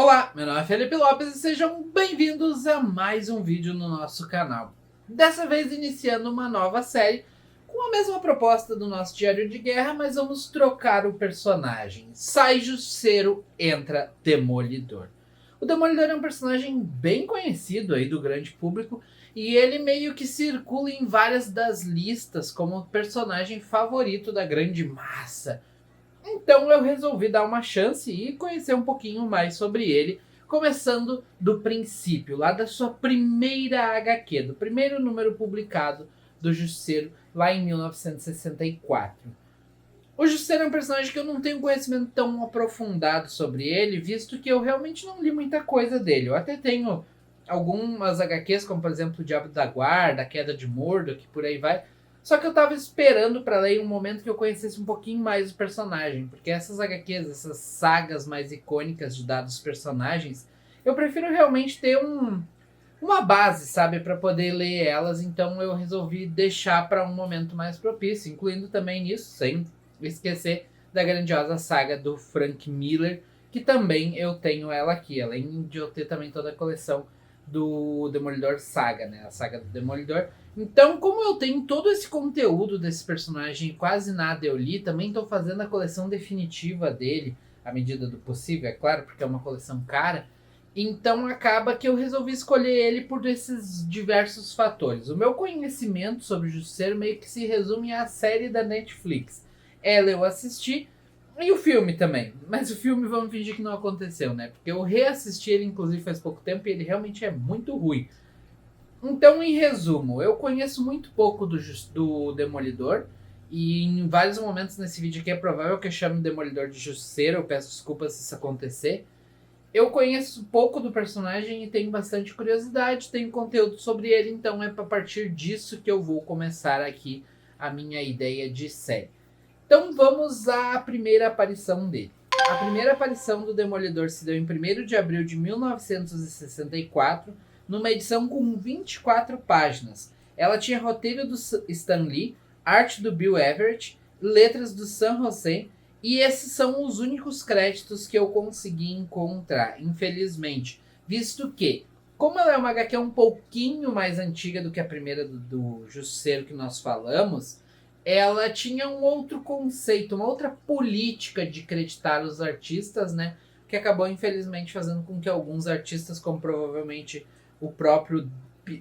Olá, meu nome é Felipe Lopes e sejam bem-vindos a mais um vídeo no nosso canal. Dessa vez iniciando uma nova série com a mesma proposta do nosso Diário de Guerra, mas vamos trocar o personagem. Sai Justiceiro, entra Demolidor. O Demolidor é um personagem bem conhecido aí do grande público e ele meio que circula em várias das listas como personagem favorito da grande massa. Então eu resolvi dar uma chance e conhecer um pouquinho mais sobre ele, começando do princípio, lá da sua primeira HQ, do primeiro número publicado do Justiceiro, lá em 1964. O Justiceiro é um personagem que eu não tenho conhecimento tão aprofundado sobre ele, visto que eu realmente não li muita coisa dele. Eu até tenho algumas HQs, como por exemplo O Diabo da Guarda, A Queda de Murdoch, por aí vai. Só que eu tava esperando para ler em um momento que eu conhecesse um pouquinho mais o personagem, porque essas HQs, essas sagas mais icônicas de dados personagens, eu prefiro realmente ter uma base, sabe, para poder ler elas, então eu resolvi deixar para um momento mais propício, incluindo também nisso, sem esquecer da grandiosa saga do Frank Miller, que também eu tenho ela aqui, além de eu ter também toda a coleção do Demolidor Saga, né, a saga do Demolidor. Então, como eu tenho todo esse conteúdo desse personagem e quase nada eu li, também estou fazendo a coleção definitiva dele, à medida do possível, é claro, porque é uma coleção cara. Então acaba que eu resolvi escolher ele por esses diversos fatores. O meu conhecimento sobre o Justiceiro meio que se resume à série da Netflix. Ela eu assisti e o filme também. Mas o filme vamos fingir que não aconteceu, né? Porque eu reassisti ele inclusive faz pouco tempo e ele realmente é muito ruim. Então, em resumo, eu conheço muito pouco do Demolidor. E em vários momentos nesse vídeo aqui é provável que eu chame o Demolidor de Justiceiro. Eu peço desculpas se isso acontecer. Eu conheço pouco do personagem e tenho bastante curiosidade, tenho conteúdo sobre ele, então é a partir disso que eu vou começar aqui a minha ideia de série. Então vamos à primeira aparição dele. A primeira aparição do Demolidor se deu em 1º de abril de 1964, numa edição com 24 páginas. Ela tinha roteiro do Stan Lee, arte do Bill Everett, letras do Sam José. E esses são os únicos créditos que eu consegui encontrar, infelizmente. Visto que, como ela é uma HQ um pouquinho mais antiga do que a primeira do Justiceiro que nós falamos, ela tinha um outro conceito, uma outra política de creditar os artistas, né? Que acabou, infelizmente, fazendo com que alguns artistas, como provavelmente o próprio,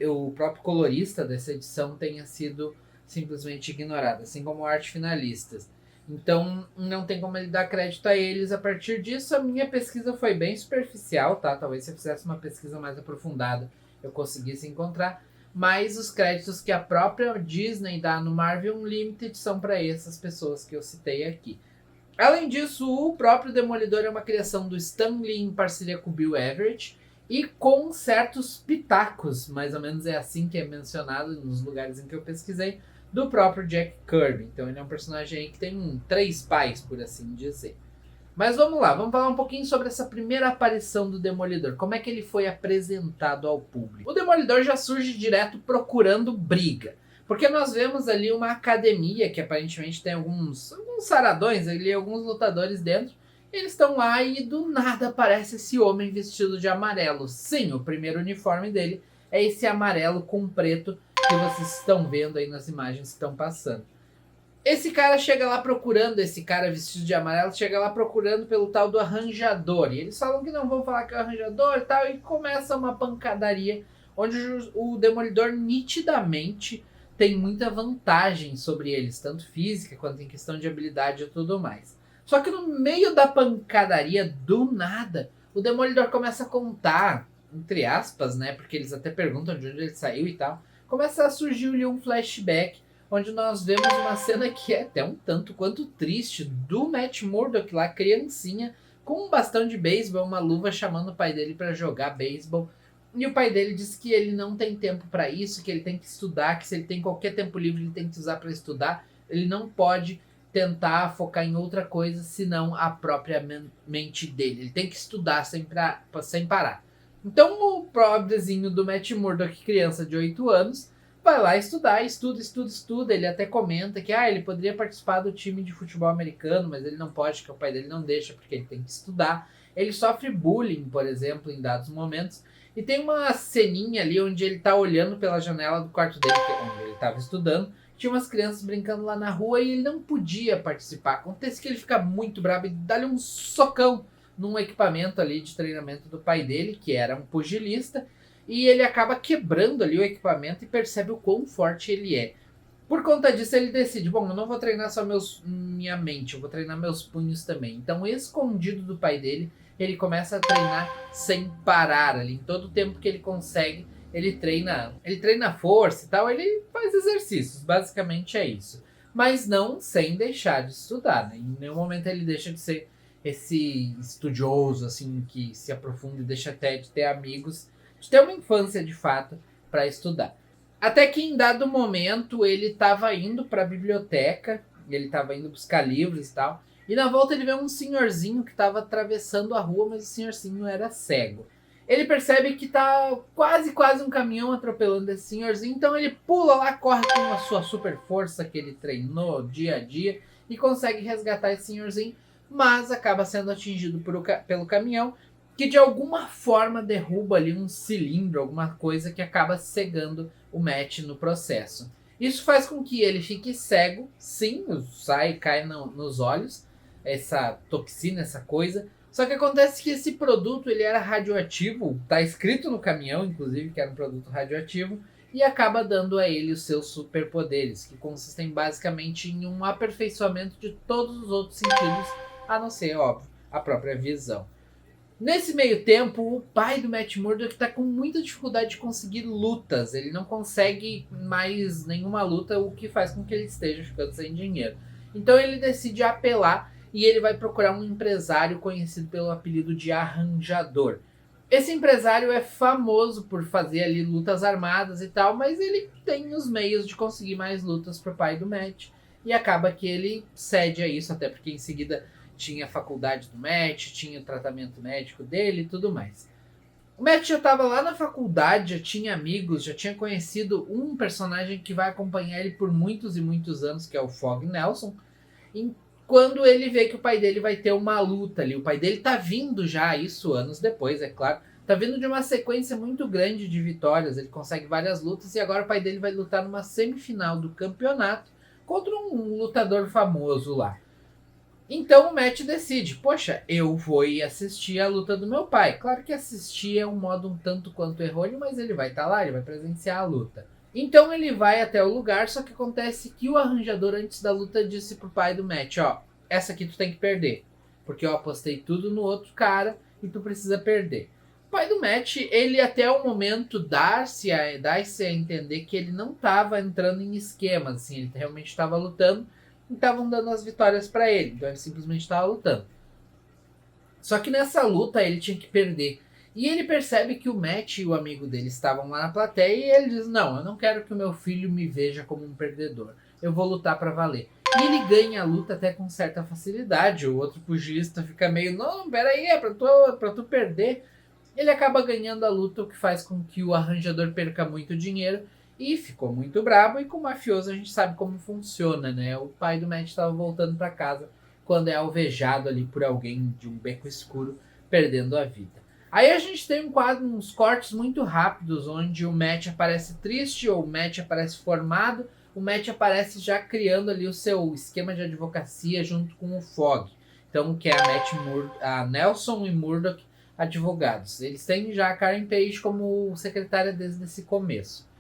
o próprio colorista dessa edição, tenha sido simplesmente ignorado, assim como arte finalistas. Então, não tem como ele dar crédito a eles. A partir disso, a minha pesquisa foi bem superficial, tá? Talvez se eu fizesse uma pesquisa mais aprofundada, eu conseguisse encontrar. Mas os créditos que a própria Disney dá no Marvel Unlimited são para essas pessoas que eu citei aqui. Além disso, o próprio Demolidor é uma criação do Stan Lee em parceria com o Bill Everett e com certos pitacos, mais ou menos é assim que é mencionado nos lugares em que eu pesquisei, do próprio Jack Kirby. Então ele é um personagem aí que tem 3 pais, por assim dizer. Mas vamos lá, vamos falar um pouquinho sobre essa primeira aparição do Demolidor. Como é que ele foi apresentado ao público? O Demolidor já surge direto procurando briga. Porque nós vemos ali uma academia que aparentemente tem alguns saradões ali, alguns lutadores dentro. Eles estão lá e do nada aparece esse homem vestido de amarelo. Sim, o primeiro uniforme dele é esse amarelo com preto que vocês estão vendo aí nas imagens que estão passando. Esse cara chega lá procurando, esse cara vestido de amarelo, chega lá procurando pelo tal do arranjador. E eles falam que não vão falar que é o arranjador e tal, e começa uma pancadaria onde o Demolidor nitidamente tem muita vantagem sobre eles, tanto física quanto em questão de habilidade e tudo mais. Só que no meio da pancadaria, do nada, o Demolidor começa a contar, entre aspas, né, porque eles até perguntam de onde ele saiu e tal, começa a surgir-lhe um flashback onde nós vemos uma cena que é até um tanto quanto triste, do Matt Murdock lá, criancinha, com um bastão de beisebol, uma luva, chamando o pai dele para jogar beisebol. E o pai dele diz que ele não tem tempo para isso, que ele tem que estudar, que se ele tem qualquer tempo livre ele tem que usar para estudar. Ele não pode tentar focar em outra coisa senão a própria mente dele. Ele tem que estudar sem parar. Então o pobrezinho do Matt Murdock, criança de 8 anos, vai lá estudar, estuda. Ele até comenta que ele poderia participar do time de futebol americano, mas ele não pode, porque o pai dele não deixa, porque ele tem que estudar. Ele sofre bullying, por exemplo, em dados momentos. E tem uma ceninha ali onde ele tá olhando pela janela do quarto dele, onde ele estava estudando. Tinha umas crianças brincando lá na rua e ele não podia participar. Acontece que ele fica muito bravo e dá-lhe um socão num equipamento ali de treinamento do pai dele, que era um pugilista. E ele acaba quebrando ali o equipamento e percebe o quão forte ele é. Por conta disso, ele decide, bom, eu não vou treinar só minha mente, eu vou treinar meus punhos também. Então, escondido do pai dele, ele começa a treinar sem parar ali. Em todo o tempo que ele consegue, ele treina força e tal, ele faz exercícios, basicamente é isso. Mas não sem deixar de estudar, né? Em nenhum momento ele deixa de ser esse estudioso, assim, que se aprofunda e deixa até de ter amigos, de ter uma infância de fato para estudar. Até que em dado momento ele estava indo para a biblioteca, ele estava indo buscar livros e tal, e na volta ele vê um senhorzinho que estava atravessando a rua, mas o senhorzinho era cego. Ele percebe que tá quase um caminhão atropelando esse senhorzinho, então ele pula lá, corre com a sua super força que ele treinou dia a dia e consegue resgatar esse senhorzinho, mas acaba sendo atingido pelo caminhão, que de alguma forma derruba ali um cilindro, alguma coisa que acaba cegando o Matt no processo. Isso faz com que ele fique cego, sim, sai e cai nos olhos, essa toxina, essa coisa. Só que acontece que esse produto ele era radioativo, tá escrito no caminhão, inclusive, que era um produto radioativo, e acaba dando a ele os seus superpoderes, que consistem basicamente em um aperfeiçoamento de todos os outros sentidos, a não ser, óbvio, a própria visão. Nesse meio tempo, o pai do Matt Murdock está com muita dificuldade de conseguir lutas. Ele não consegue mais nenhuma luta, o que faz com que ele esteja ficando sem dinheiro. Então ele decide apelar e ele vai procurar um empresário conhecido pelo apelido de Arranjador. Esse empresário é famoso por fazer ali lutas armadas e tal, mas ele tem os meios de conseguir mais lutas pro pai do Matt. E acaba que ele cede a isso, até porque em seguida tinha a faculdade do Matt, tinha o tratamento médico dele e tudo mais. O Matt já estava lá na faculdade, já tinha amigos, já tinha conhecido um personagem que vai acompanhar ele por muitos e muitos anos, que é o Fog Nelson. E quando ele vê que o pai dele vai ter uma luta ali, o pai dele tá vindo já, isso anos depois, é claro, tá vindo de uma sequência muito grande de vitórias, ele consegue várias lutas e agora o pai dele vai lutar numa semifinal do campeonato contra um lutador famoso lá. Então o Matt decide, poxa, eu vou ir assistir a luta do meu pai. Claro que assistir é um modo um tanto quanto errôneo, mas ele vai estar lá, ele vai presenciar a luta. Então ele vai até o lugar, só que acontece que o arranjador antes da luta disse pro pai do Matt, ó, essa aqui tu tem que perder, porque eu apostei tudo no outro cara e tu precisa perder. O pai do Matt, ele até o momento dá-se a entender que ele não estava entrando em esquemas, assim, ele realmente estava lutando, estavam dando as vitórias para ele, então ele simplesmente estava lutando. Só que nessa luta ele tinha que perder. E ele percebe que o Matt e o amigo dele estavam lá na plateia e ele diz, não, eu não quero que o meu filho me veja como um perdedor, eu vou lutar para valer. E ele ganha a luta até com certa facilidade, o outro pugilista fica meio, não, peraí, é pra tu perder. Ele acaba ganhando a luta, o que faz com que o arranjador perca muito dinheiro. E ficou muito brabo, e com o mafioso a gente sabe como funciona, né? O pai do Matt estava voltando para casa quando é alvejado ali por alguém de um beco escuro, perdendo a vida. Aí a gente tem um quadro, uns cortes muito rápidos, onde o Matt aparece triste, ou o Matt aparece formado, o Matt aparece já criando ali o seu esquema de advocacia junto com o Fog. Então, que é a Nelson e Murdock advogados. Eles têm já a Karen Page como secretária desde esse começo.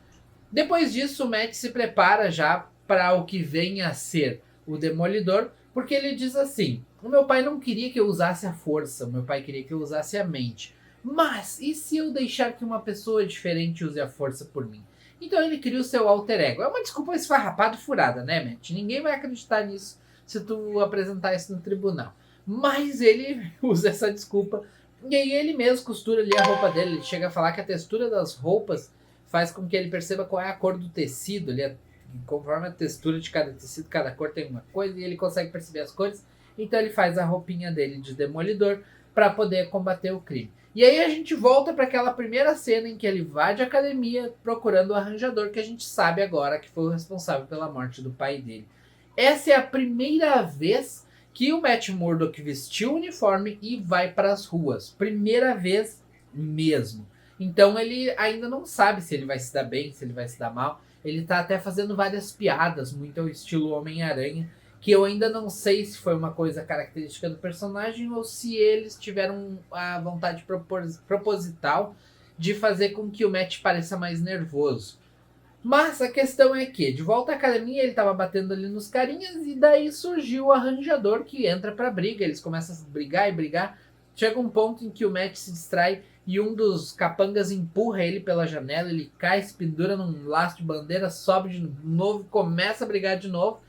Depois disso, o Matt se prepara já para o que vem a ser o Demolidor, porque ele diz assim, o meu pai não queria que eu usasse a força, o meu pai queria que eu usasse a mente. Mas, e se eu deixar que uma pessoa diferente use a força por mim? Então ele cria o seu alter ego. É uma desculpa esfarrapada e furada, né, Matt? Ninguém vai acreditar nisso se tu apresentar isso no tribunal. Mas ele usa essa desculpa, e aí ele mesmo costura ali a roupa dele. Ele chega a falar que a textura das roupas faz com que ele perceba qual é a cor do tecido, conforme a textura de cada tecido, cada cor tem uma coisa, e ele consegue perceber as cores, então ele faz a roupinha dele de demolidor para poder combater o crime. E aí a gente volta para aquela primeira cena em que ele vai de academia procurando o arranjador, que a gente sabe agora que foi o responsável pela morte do pai dele. Essa é a primeira vez que o Matt Murdock vestiu o uniforme e vai para as ruas. Primeira vez mesmo. Então ele ainda não sabe se ele vai se dar bem, se ele vai se dar mal. Ele tá até fazendo várias piadas, muito ao estilo Homem-Aranha, que eu ainda não sei se foi uma coisa característica do personagem ou se eles tiveram a vontade proposital de fazer com que o Matt pareça mais nervoso. Mas a questão é que, de volta à academia, ele tava batendo ali nos carinhas e daí surgiu o arranjador que entra pra briga. Eles começam a brigar e brigar. Chega um ponto em que o Matt se distrai e um dos capangas empurra ele pela janela. Ele cai, se pendura num laço de bandeira, sobe de novo, começa a brigar de novo.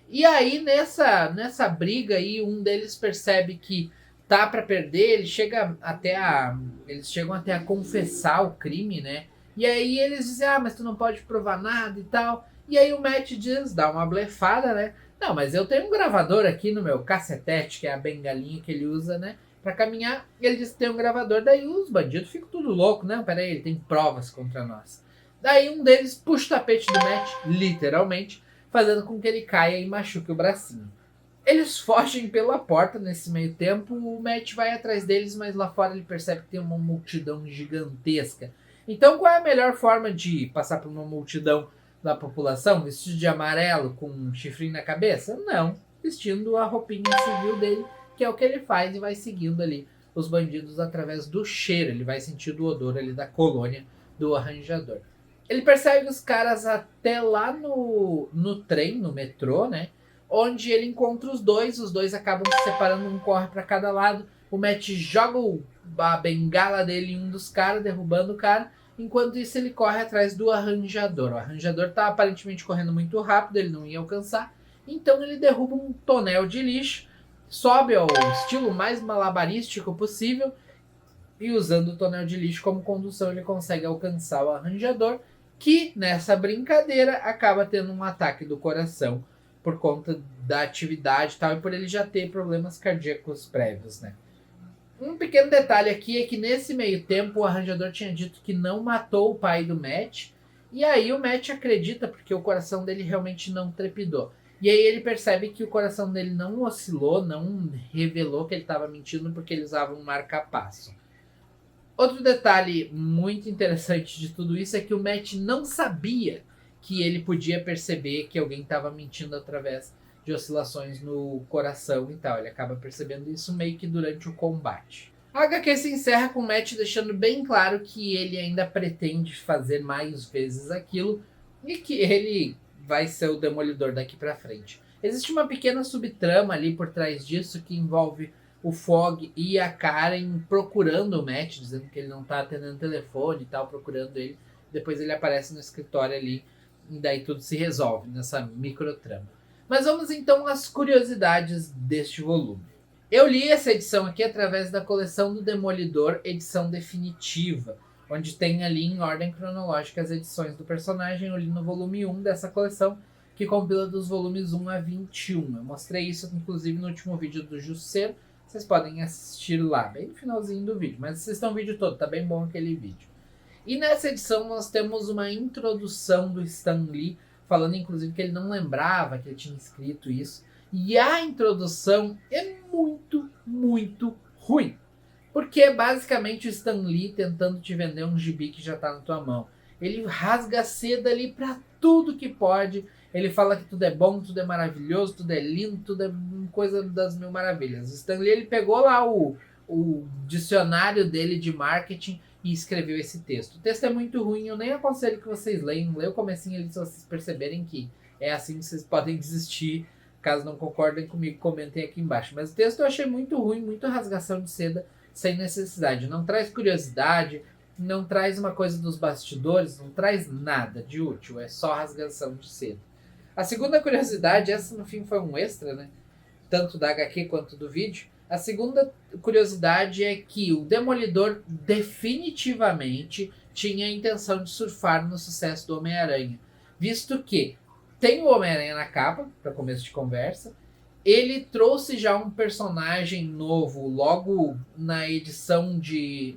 E aí, nessa briga aí, um deles percebe que tá pra perder, eles chegam até a confessar o crime, né? E aí eles dizem, mas tu não pode provar nada e tal. E aí o Matt diz, dá uma blefada, né? Não, mas eu tenho um gravador aqui no meu cacetete, que é a bengalinha que ele usa, né? Pra caminhar. Ele diz que tem um gravador, daí os bandidos ficam tudo louco, né? Peraí, ele tem provas contra nós. Daí um deles puxa o tapete do Matt, literalmente, fazendo com que ele caia e machuque o bracinho. Eles fogem pela porta nesse meio tempo, o Matt vai atrás deles, mas lá fora ele percebe que tem uma multidão gigantesca. Então qual é a melhor forma de passar por uma multidão da população? Vestido de amarelo com um chifrinho na cabeça? Não, vestindo a roupinha civil dele, que é o que ele faz e vai seguindo ali os bandidos através do cheiro. Ele vai sentindo o odor ali da colônia do arranjador. Ele persegue os caras até lá no trem, no metrô, né? Onde ele encontra os dois acabam se separando, um corre para cada lado. O Matt joga a bengala dele em um dos caras, derrubando o cara. Enquanto isso, ele corre atrás do arranjador. O arranjador tá aparentemente correndo muito rápido, ele não ia alcançar. Então ele derruba um tonel de lixo, sobe ao estilo mais malabarístico possível. E usando o tonel de lixo como condução, ele consegue alcançar o arranjador, que nessa brincadeira acaba tendo um ataque do coração por conta da atividade e tal, e por ele já ter problemas cardíacos prévios, né? Um pequeno detalhe aqui é que nesse meio tempo o arranjador tinha dito que não matou o pai do Matt, e aí o Matt acredita porque o coração dele realmente não trepidou. E aí ele percebe que o coração dele não oscilou, não revelou que ele estava mentindo porque ele usava um marca-passo. Outro detalhe muito interessante de tudo isso é que o Matt não sabia que ele podia perceber que alguém estava mentindo através de oscilações no coração e tal. Ele acaba percebendo isso meio que durante o combate. A HQ se encerra com o Matt deixando bem claro que ele ainda pretende fazer mais vezes aquilo e que ele vai ser o Demolidor daqui pra frente. Existe uma pequena subtrama ali por trás disso que envolve o Fog e a Karen procurando o Matt, dizendo que ele não tá atendendo o telefone e tal, procurando ele. Depois ele aparece no escritório ali e daí tudo se resolve nessa microtrama. Mas vamos então às curiosidades deste volume. Eu li essa edição aqui através da coleção do Demolidor, edição definitiva, onde tem ali em ordem cronológica as edições do personagem. Eu li no volume 1 dessa coleção, que compila dos volumes 1 a 21. Eu mostrei isso inclusive no último vídeo do Jusceiro. Vocês podem assistir lá, bem no finalzinho do vídeo. Mas assistam o vídeo todo, tá bem bom aquele vídeo. E nessa edição nós temos uma introdução do Stan Lee, falando inclusive que ele não lembrava que ele tinha escrito isso. E a introdução é muito, muito ruim. Porque é basicamente o Stan Lee tentando te vender um gibi que já tá na tua mão. Ele rasga a seda ali pra tudo que pode. Ele fala que tudo é bom, tudo é maravilhoso, tudo é lindo, tudo é coisa das mil maravilhas. O Stan Lee, ele pegou lá o dicionário dele de marketing e escreveu esse texto. O texto é muito ruim, eu nem aconselho que vocês leiam. Lê o comecinho ali se vocês perceberem que é assim que vocês podem desistir. Caso não concordem comigo, comentem aqui embaixo. Mas o texto eu achei muito ruim, muito rasgação de seda sem necessidade. Não traz curiosidade, não traz uma coisa dos bastidores, não traz nada de útil, é só rasgação de seda. A segunda curiosidade, essa no fim foi um extra, né? Tanto da HQ quanto do vídeo. A segunda curiosidade é que o Demolidor definitivamente tinha a intenção de surfar no sucesso do Homem-Aranha. Visto que tem o Homem-Aranha na capa, para começo de conversa. Ele trouxe já um personagem novo logo na edição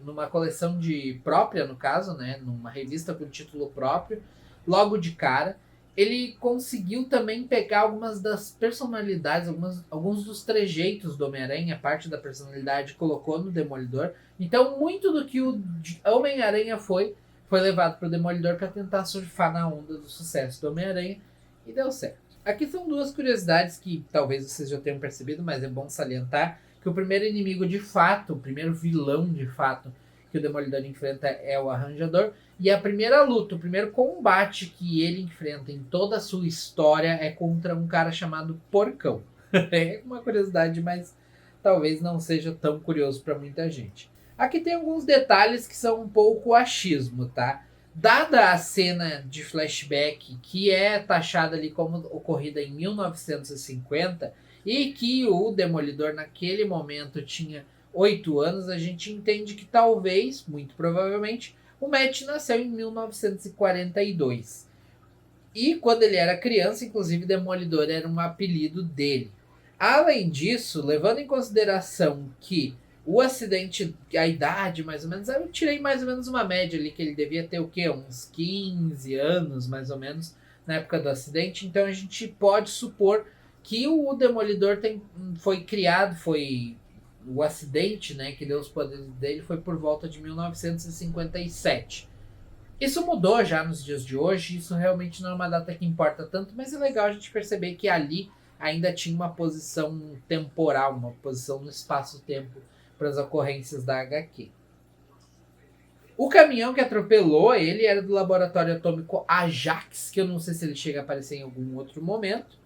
numa coleção de própria, no caso, né? Numa revista com título próprio, logo de cara. ele conseguiu também pegar algumas das personalidades, alguns dos trejeitos do Homem-Aranha, parte da personalidade colocou no Demolidor. Então, muito do que o Homem-Aranha foi levado para o Demolidor para tentar surfar na onda do sucesso do Homem-Aranha e deu certo. Aqui são duas curiosidades que talvez vocês já tenham percebido, mas é bom salientar que o primeiro inimigo de fato, o primeiro vilão de fato que o Demolidor enfrenta é o Arranjador. E a primeira luta, o primeiro combate que ele enfrenta em toda a sua história é contra um cara chamado Porcão. É uma curiosidade, mas talvez não seja tão curioso para muita gente. Aqui tem alguns detalhes que são um pouco achismo, tá? Dada a cena de flashback que é taxada ali como ocorrida em 1950 e que o Demolidor naquele momento tinha 8 anos, a gente entende que talvez, muito provavelmente, o Matt nasceu em 1942. E quando ele era criança, inclusive, Demolidor era um apelido dele. Além disso, levando em consideração que o acidente, a idade mais ou menos, eu tirei mais ou menos uma média ali, que ele devia ter o quê? Uns 15 anos, mais ou menos, na época do acidente. Então a gente pode supor que o Demolidor foi criado, o acidente, né, que deu os poderes dele foi por volta de 1957. Isso mudou já nos dias de hoje, isso realmente não é uma data que importa tanto, mas é legal a gente perceber que ali ainda tinha uma posição temporal, uma posição no espaço-tempo para as ocorrências da HQ. O caminhão que atropelou ele era do laboratório atômico Ajax, que eu não sei se ele chega a aparecer em algum outro momento.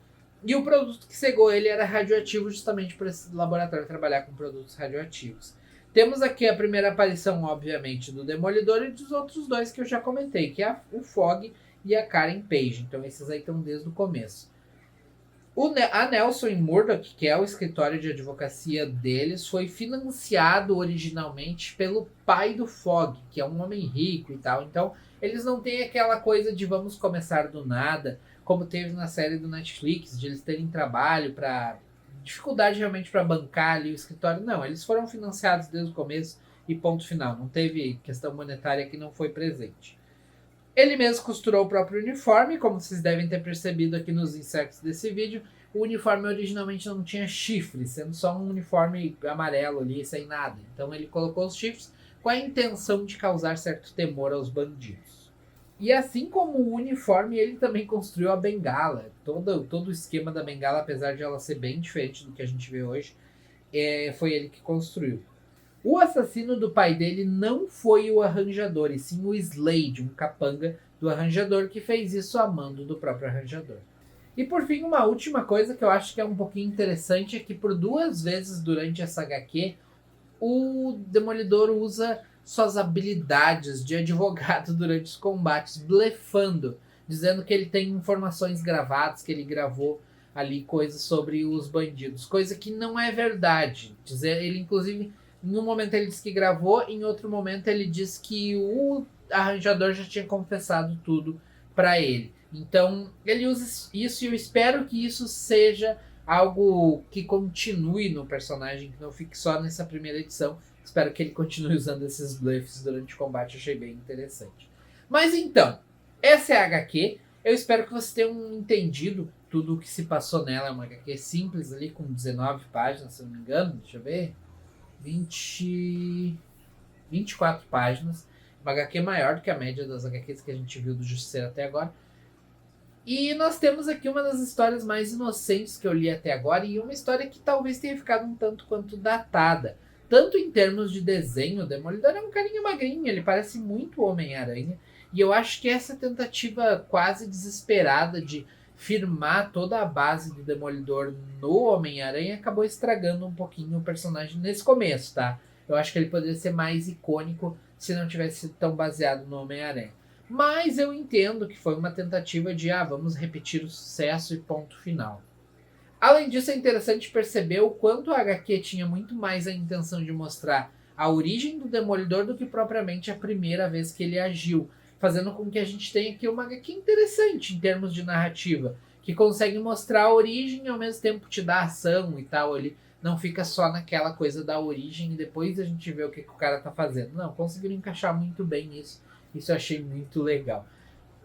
E o produto que cegou ele era radioativo, justamente por esse laboratório trabalhar com produtos radioativos. Temos aqui a primeira aparição, obviamente, do Demolidor e dos outros dois que eu já comentei, que é o Fog e a Karen Page. Então esses aí estão desde o começo. A Nelson Murdoch, que é o escritório de advocacia deles, foi financiado originalmente pelo pai do Fog, que é um homem rico e tal. Então eles não têm aquela coisa de vamos começar do nada, como teve na série do Netflix, de eles terem trabalho para dificuldade realmente para bancar ali o escritório. Não, eles foram financiados desde o começo e ponto final. Não teve questão monetária que não foi presente. Ele mesmo costurou o próprio uniforme, como vocês devem ter percebido aqui nos inserts desse vídeo. O uniforme originalmente não tinha chifres, sendo só um uniforme amarelo ali, sem nada. Então ele colocou os chifres com a intenção de causar certo temor aos bandidos. E assim como o uniforme, ele também construiu a bengala. Todo o esquema da bengala, apesar de ela ser bem diferente do que a gente vê hoje, foi ele que construiu. O assassino do pai dele não foi o Arranjador, e sim o Slade, um capanga do Arranjador, que fez isso a mando do próprio Arranjador. E por fim, uma última coisa que eu acho que é um pouquinho interessante é que por 2 vezes durante essa HQ, o Demolidor usa suas habilidades de advogado durante os combates, blefando, dizendo que ele tem informações gravadas, que ele gravou ali coisas sobre os bandidos, coisa que não é verdade. Ele, inclusive, no momento ele diz que gravou, em outro momento ele diz que o Arranjador já tinha confessado tudo para ele. Então, ele usa isso e eu espero que isso seja algo que continue no personagem, que não fique só nessa primeira edição. Espero que ele continue usando esses bluffs durante o combate, achei bem interessante. Mas então, essa é a HQ. Eu espero que vocês tenham entendido tudo o que se passou nela. É uma HQ simples ali, com 19 páginas, se eu não me engano. Deixa eu ver. 24 páginas. Uma HQ maior do que a média das HQs que a gente viu do Justiceiro até agora. E nós temos aqui uma das histórias mais inocentes que eu li até agora. E uma história que talvez tenha ficado um tanto quanto datada. Tanto em termos de desenho, o Demolidor é um carinha magrinho, ele parece muito Homem-Aranha. E eu acho que essa tentativa quase desesperada de firmar toda a base do Demolidor no Homem-Aranha acabou estragando um pouquinho o personagem nesse começo, tá? Eu acho que ele poderia ser mais icônico se não tivesse sido tão baseado no Homem-Aranha. Mas eu entendo que foi uma tentativa de, vamos repetir o sucesso e ponto final. Além disso, é interessante perceber o quanto a HQ tinha muito mais a intenção de mostrar a origem do Demolidor do que propriamente a primeira vez que ele agiu, fazendo com que a gente tenha aqui uma HQ interessante em termos de narrativa, que consegue mostrar a origem e ao mesmo tempo te dar ação e tal. Ele não fica só naquela coisa da origem e depois a gente vê o que o cara tá fazendo. Não, conseguiram encaixar muito bem isso. Isso eu achei muito legal.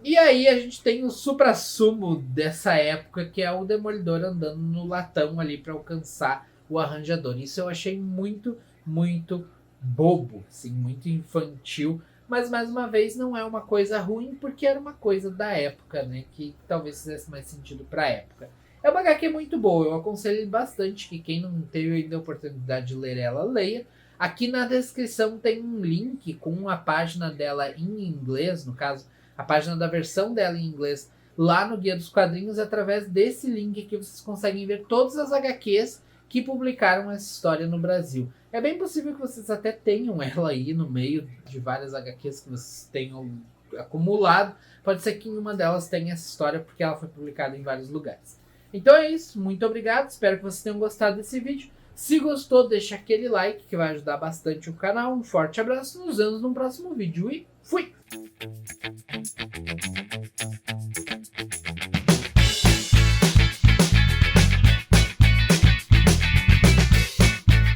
E aí a gente tem o suprassumo dessa época, que é o Demolidor andando no latão ali para alcançar o Arranjador. Isso eu achei muito, muito bobo, assim, muito infantil. Mas mais uma vez não é uma coisa ruim, porque era uma coisa da época, né? Que talvez fizesse mais sentido para a época. É uma HQ muito boa, eu aconselho bastante que quem não teve ainda a oportunidade de ler ela, leia. Aqui na descrição tem um link com a página dela em inglês, no caso, a página da versão dela em inglês, lá no Guia dos Quadrinhos. Através desse link aqui vocês conseguem ver todas as HQs que publicaram essa história no Brasil. É bem possível que vocês até tenham ela aí no meio de várias HQs que vocês tenham acumulado. Pode ser que em uma delas tenha essa história, porque ela foi publicada em vários lugares. Então é isso, muito obrigado, espero que vocês tenham gostado desse vídeo. Se gostou, deixa aquele like que vai ajudar bastante o canal. Um forte abraço, nos vemos no próximo vídeo e fui!